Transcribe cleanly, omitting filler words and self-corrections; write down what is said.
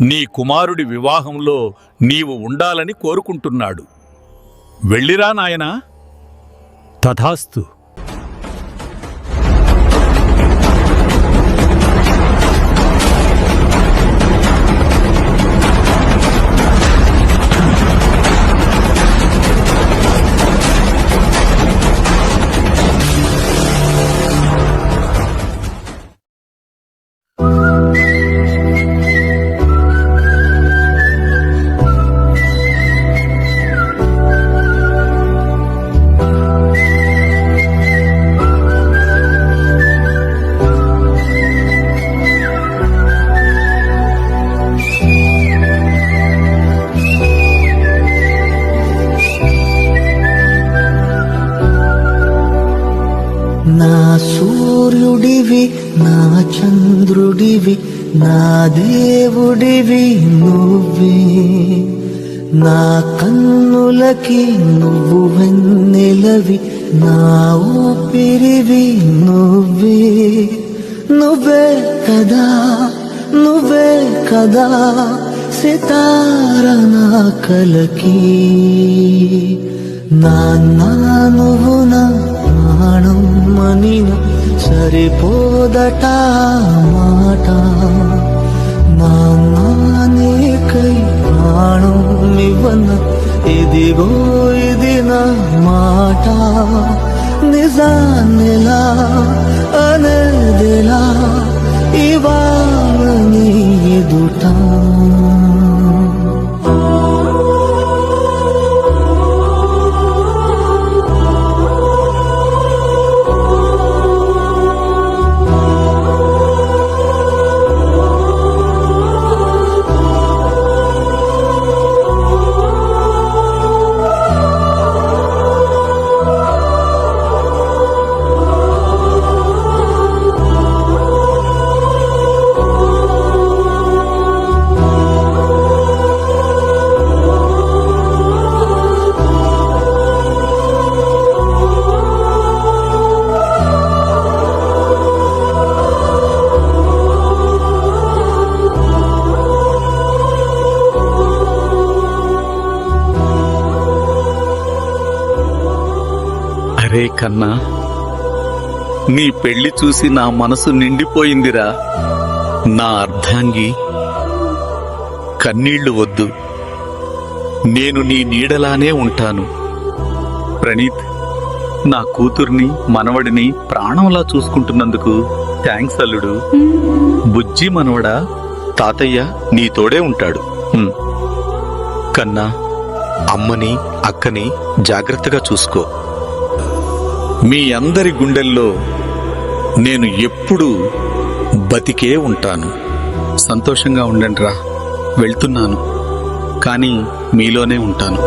నీ కుమారుడి వివాహంలో నీవు ఉండాలని కోరుకుంటున్నాడు. వెళ్ళిరా నాయనా. తథాస్తు. నా సూర్యుడివి, నా చంద్రుడివి, నా దేవుడివి నువ్వే. నా కన్నులకి నువ్వు వెన్నెలవి, నా ఊపిరివి నువ్వే. నువ్వే కదా, నువ్వే కదా సితార నా కలకి. నాన్నా నువ్వు నా ప్రాణం మనిన సరిపోదట మాట. నాన్నకై ప్రాణం ఇవ్వన ఇదిగో ఇది నా మాట. నిజాన్నిలా అనేదిలా ఇవాళ నీ ఎదుట. అరే కన్నా, నీ పెళ్లి చూసి నా మనసు నిండిపోయిందిరా. నా అర్ధాంగి, కన్నీళ్లు వద్దు, నేను నీ నీడలానే ఉంటాను. ప్రణీత్, నా కూతుర్ని మనవడిని ప్రాణంలా చూసుకుంటున్నందుకు థ్యాంక్స్ అల్లుడు. బుజ్జి మనవడా, తాతయ్య నీ తోడే ఉంటాడు. కన్నా, అమ్మని అక్కని జాగ్రత్తగా చూసుకో. మీ అందరి గుండెల్లో నేను ఎప్పుడూ బతికే ఉంటాను. సంతోషంగా ఉండండిరా. వెళ్తున్నాను, కానీ మీలోనే ఉంటాను.